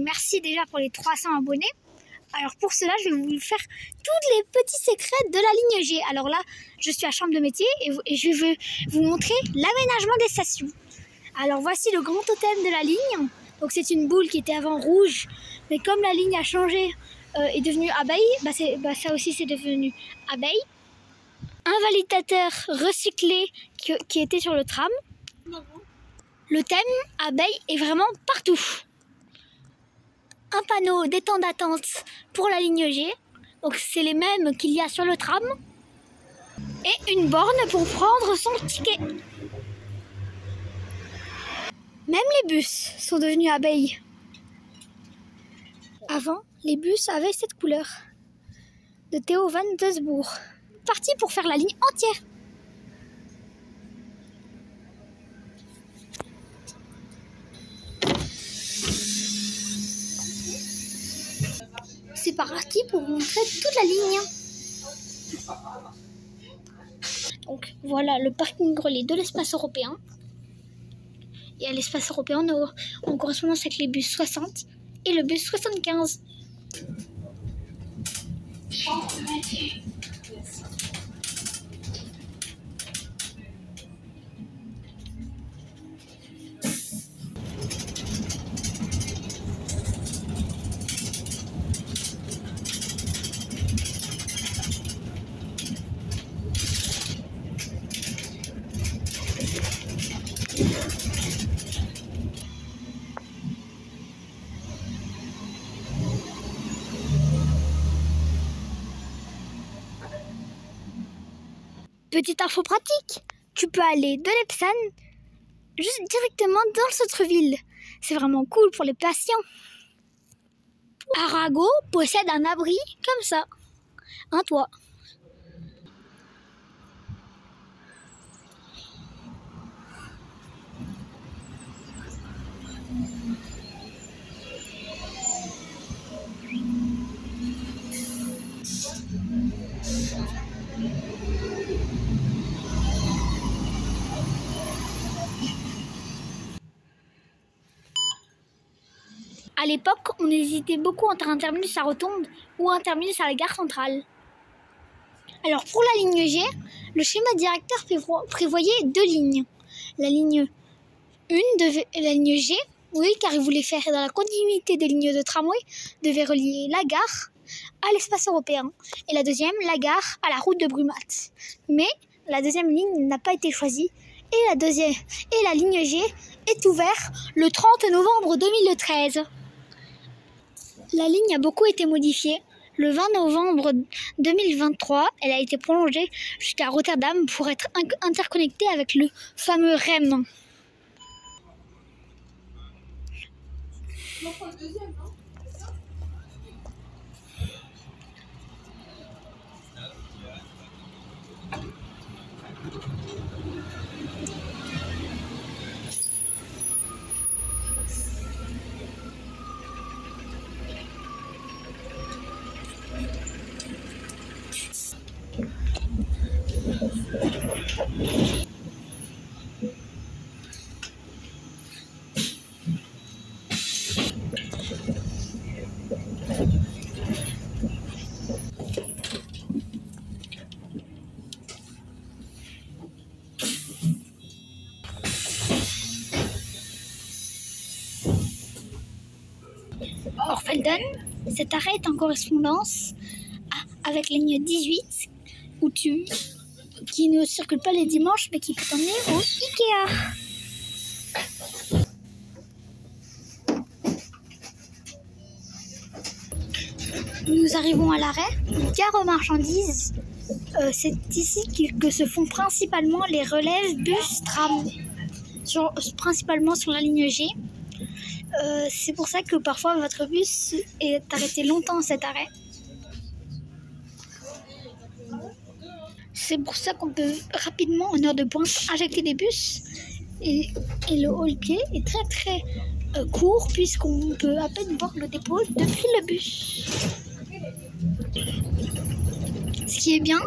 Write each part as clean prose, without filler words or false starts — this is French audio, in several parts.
Merci déjà pour les 300 abonnés. Alors pour cela, je vais vous faire tous les petits secrets de la ligne G. Alors là, je suis à Chambre de métier et je vais vous montrer l'aménagement des stations. Alors voici le grand totem de la ligne. Donc c'est une boule qui était avant rouge, mais comme la ligne a changé, est devenue abeille, ça aussi c'est devenu abeille. Un validateur recyclé qui était sur le tram. Le thème abeille est vraiment partout. Un panneau des temps d'attente pour la ligne G, donc c'est les mêmes qu'il y a sur le tram. Et une borne pour prendre son ticket. Même les bus sont devenus abeilles. Avant, les bus avaient cette couleur. De Theo van Doesburg. Parti pour faire la ligne entière. C'est parti pour montrer toute la ligne. Donc voilà le parking relais de l'espace européen. Et à l'espace européen, en correspondance avec les bus 60 et le bus 75. Petite info pratique, tu peux aller de l'Epsan juste directement dans le centre-ville. C'est vraiment cool pour les patients. Arago possède un abri comme ça, un toit. À l'époque, on hésitait beaucoup entre un terminus à Rotonde ou un terminus à la gare centrale. Alors pour la ligne G, le schéma directeur prévoyait 2 lignes. La ligne 1 la ligne G, oui, car il voulait faire dans la continuité des lignes de tramway, devait relier la gare à l'espace européen. Et la deuxième, la gare à la route de Brumat. Mais la deuxième ligne n'a pas été choisie et la ligne G est ouverte le 30 novembre 2013. La ligne a beaucoup été modifiée. Le 20 novembre 2023, elle a été prolongée jusqu'à Rotterdam pour être interconnectée avec le fameux REM. Orpheldon, cet arrêt est en correspondance avec la ligne 18 qui ne circule pas les dimanches mais qui peut emmener au Ikea. Nous arrivons à l'arrêt, gare aux marchandises. C'est ici que se font principalement les relèves bus tram, principalement sur la ligne G. C'est pour ça que parfois votre bus est arrêté longtemps à cet arrêt. C'est pour ça qu'on peut rapidement, en heure de pointe, injecter des bus. Et le haut-pied est très très court puisqu'on peut à peine voir le dépôt depuis le bus. Ce qui est bien,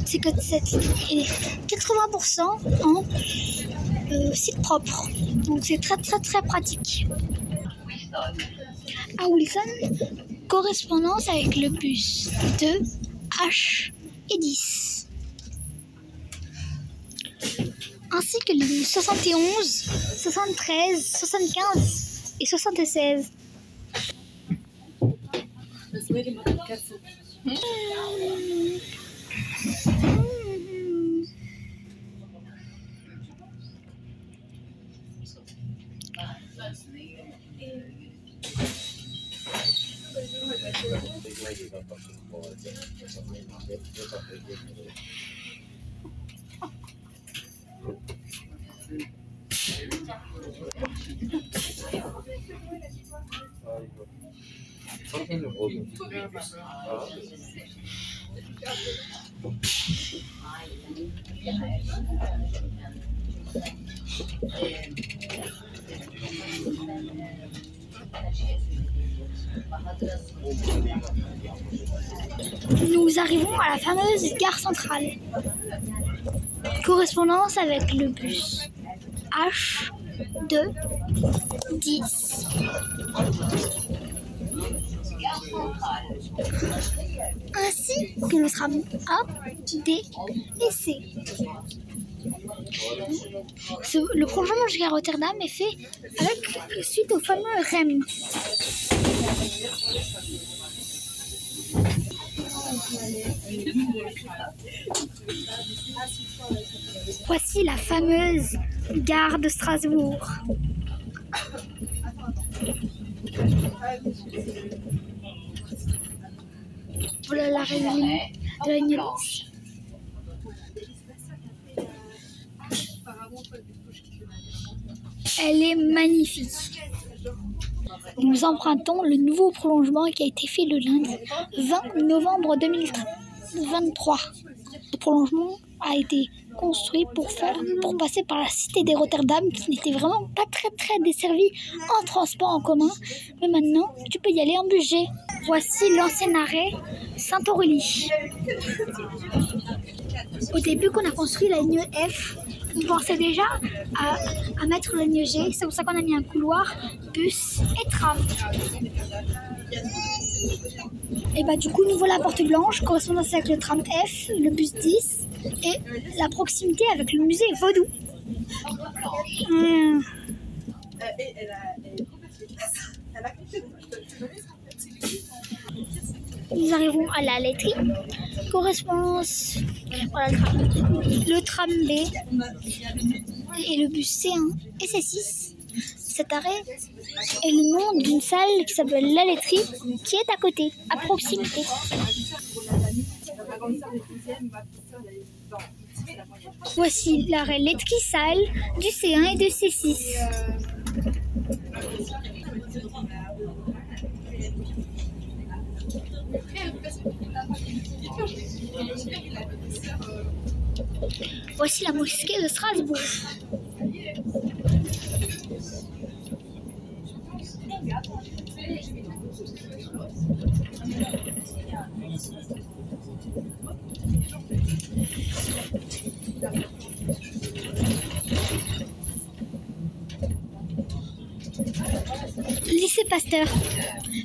c'est que cette ligne est 80% en site propre. Donc c'est très très très pratique. À Wilson, correspondance avec le bus 2, H et 10. Ainsi que les lignes 71, 73, 75 et 76. Nous arrivons à la fameuse gare centrale. Correspondance avec le bus H 2 10. Ainsi que le tram A, D et C. Le prolongement jusqu'à Rotterdam est fait suite au fameux REM. Voici la fameuse gare de Strasbourg. Voilà la ligne de la ligne 10. Elle est magnifique. Nous empruntons le nouveau prolongement qui a été fait le lundi 20 novembre 2023. Le prolongement a été construit pour passer par la cité des Rotterdam qui n'était vraiment pas très desservie en transport en commun. Mais maintenant, tu peux y aller en budget. Voici l'ancien arrêt Saint-Aurélie. Au début, qu'on a construit la ligne F, on pensait déjà à mettre la ligne G. C'est pour ça qu'on a mis un couloir, bus et tram. Et bah du coup, nous voilà à Porte Blanche, correspondance avec le tram F, le bus 10 et la proximité avec le musée Vaudou. Nous arrivons à la laiterie. Correspondance, voilà le tram B et le bus C1 et C6. Cet arrêt est le nom d'une salle qui s'appelle la laiterie, qui est à côté, à proximité. Voici l'arrêt laiterie salle du C1 et de C6. Voici la mosquée de Strasbourg. Lycée Pasteur.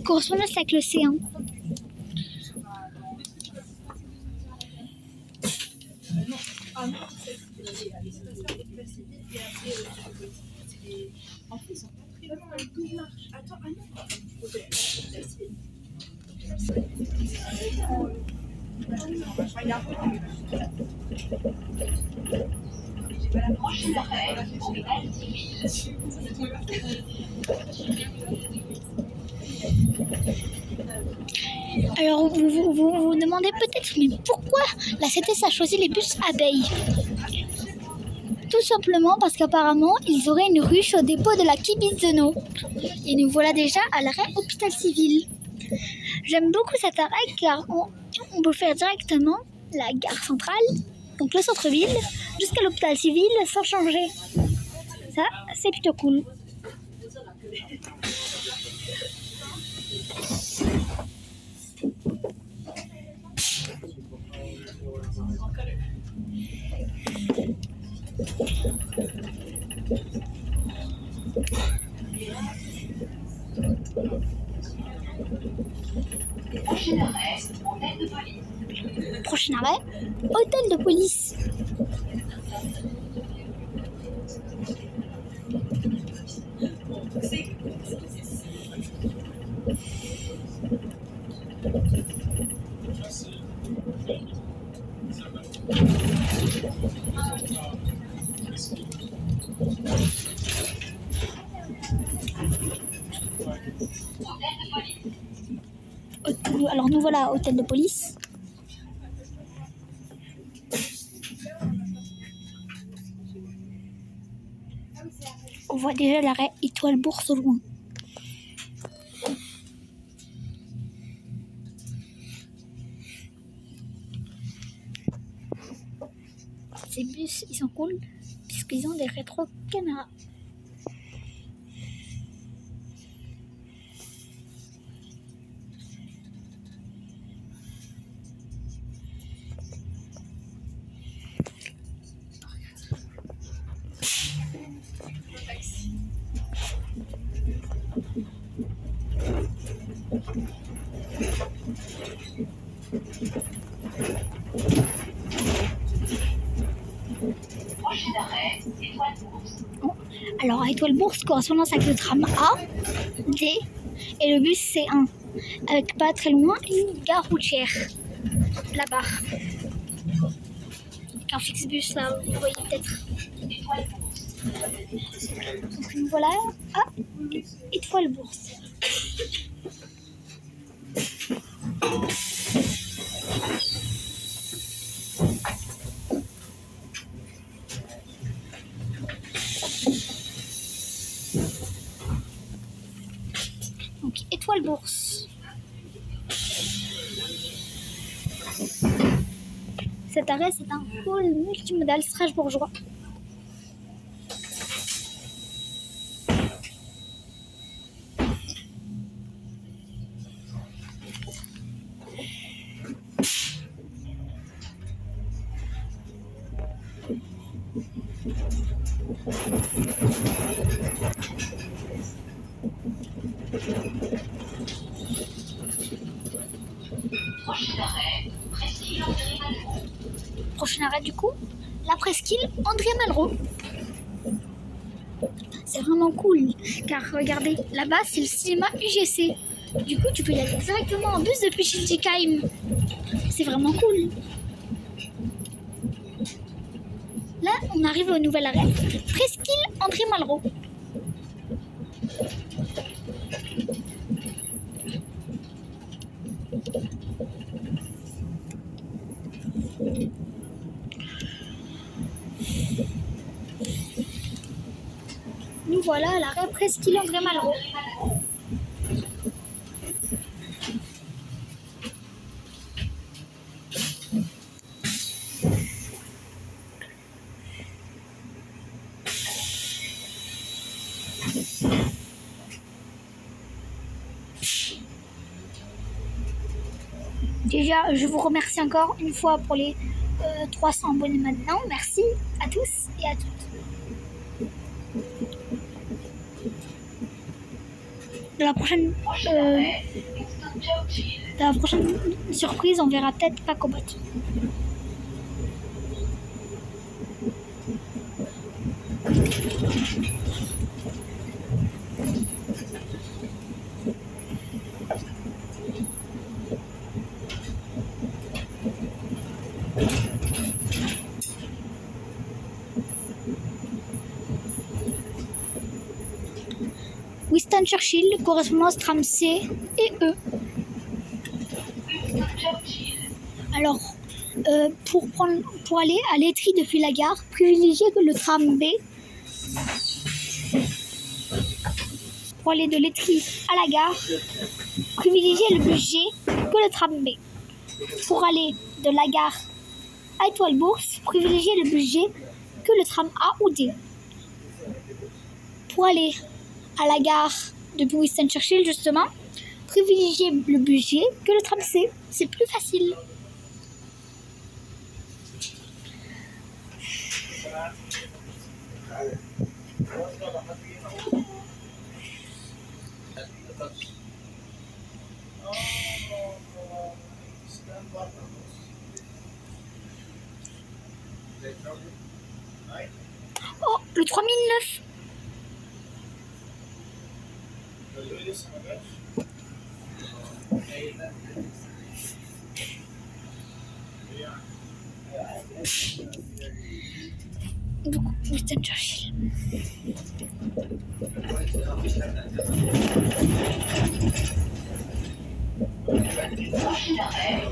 Correspondance avec le C1. Alors vous vous demandez peut-être, mais pourquoi la CTS a choisi les bus abeilles? Tout simplement parce qu'apparemment ils auraient une ruche au dépôt de la Kibitz-Zeno. Et nous voilà déjà à l'arrêt hôpital civil. J'aime beaucoup cet arrêt car on peut faire directement la gare centrale, donc le centre-ville, jusqu'à l'hôpital civil sans changer. Ça, c'est plutôt cool. Prochain arrêt, hôtel de police. Prochain arrêt, hôtel de police. Alors nous voilà au hôtel de police. On voit déjà l'arrêt Étoile Bourse au loin. Ces bus, ils sont cool puisqu'ils ont des rétro-caméras. Prochain arrêt, Étoile Bourse. Alors à Étoile Bourse, correspondance avec le tram A, D et le bus C1. Avec pas très loin une gare routière. Là-bas. Avec un Flixbus là, vous voyez peut-être. Étoile Bourse. Donc nous voilà à Étoile Bourse. Donc Étoile Bourse. Cet arrêt, c'est un pôle multimodal strasbourgeois. Prochain arrêt, Presqu'île André Malraux. Prochain arrêt du coup, la presqu'île André Malraux. C'est vraiment cool, car regardez, là-bas c'est le cinéma UGC. Du coup, tu peux y aller directement en bus depuis Schiltigheim. C'est vraiment cool. Là, on arrive au nouvel arrêt, presqu'île André Malraux. Nous voilà à l'arrêt presqu'île André Malraux. Déjà, je vous remercie encore une fois pour les 300 abonnés maintenant. Merci à tous et à toutes. Dans la prochaine surprise, on verra peut-être Pacobot. Winston Churchill, correspondance tram C et E. Alors, pour aller à Letry depuis la gare, privilégiez le tram B. Pour aller de Letry à la gare, privilégiez le bus G que le tram B. Pour aller de la gare à Étoile Bourse, privilégiez le bus G que le tram A ou D. Pour aller à la gare depuis Winston Churchill, justement, privilégiez le bus G que le tram C. C'est plus facile. Oh, le 3009. Donc, Winston Churchill. Prochain arrêt,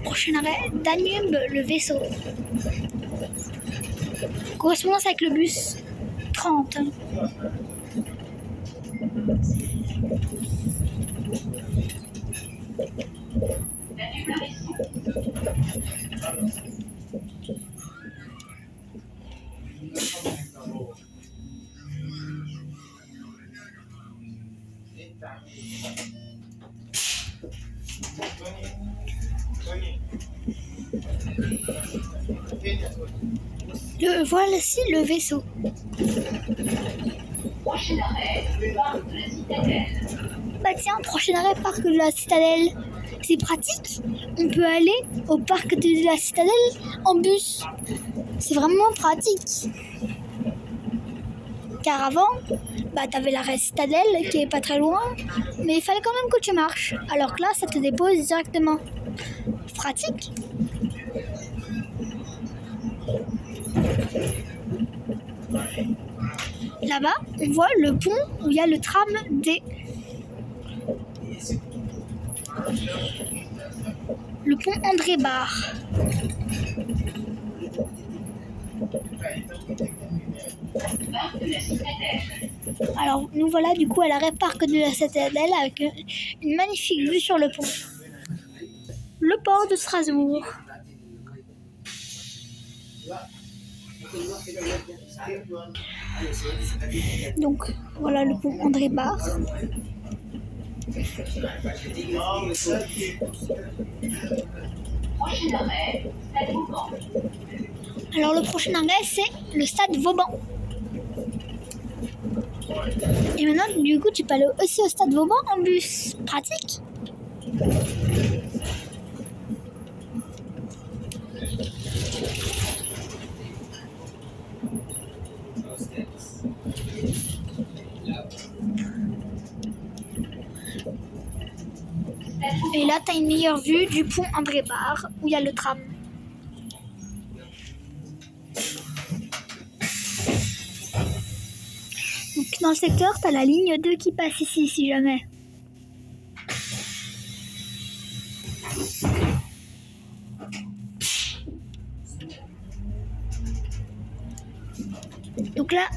Prochain arrêt, Danube, le vaisseau. Correspondance avec le bus 30. Voici le vaisseau. Prochain arrêt, parc de la Citadelle. Bah tiens, prochain arrêt, parc de la Citadelle. C'est pratique. On peut aller au parc de la Citadelle en bus. C'est vraiment pratique. Car avant, bah t'avais l'arrêt Citadelle qui est pas très loin, mais il fallait quand même que tu marches. Alors que là, ça te dépose directement. Pratique. Là-bas, on voit le pont où il y a le tram D. Le pont André Barre. Parc de la Citadelle. Alors, nous voilà du coup à l'arrêt parc de la Citadelle avec une magnifique vue sur le pont. Le port de Strasbourg. Donc, voilà le pont André Barre. Prochain arrêt, Stade Vauban. Alors, le prochain arrêt, c'est le stade Vauban. Et maintenant, du coup, tu peux aller aussi au stade Vauban en bus. Pratique. Et là, tu as une meilleure vue du pont André Barre où il y a le tram. Donc, dans le secteur, tu as la ligne 2 qui passe ici, si jamais. Donc là,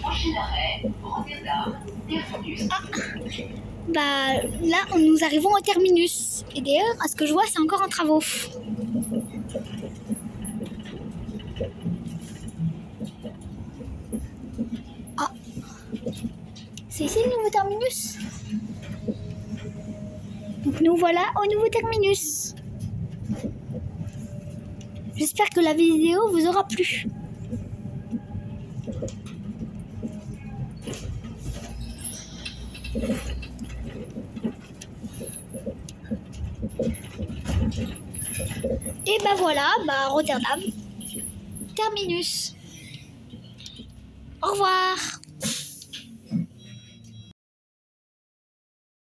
Prochain arrêt, Rotterdam, terminus. bah là, nous arrivons au terminus. Et d'ailleurs, à ce que je vois, c'est encore en travaux. Ah, c'est ici le nouveau terminus. Donc nous voilà au nouveau terminus. J'espère que la vidéo vous aura plu. Et bah voilà, Rotterdam, terminus. Au revoir.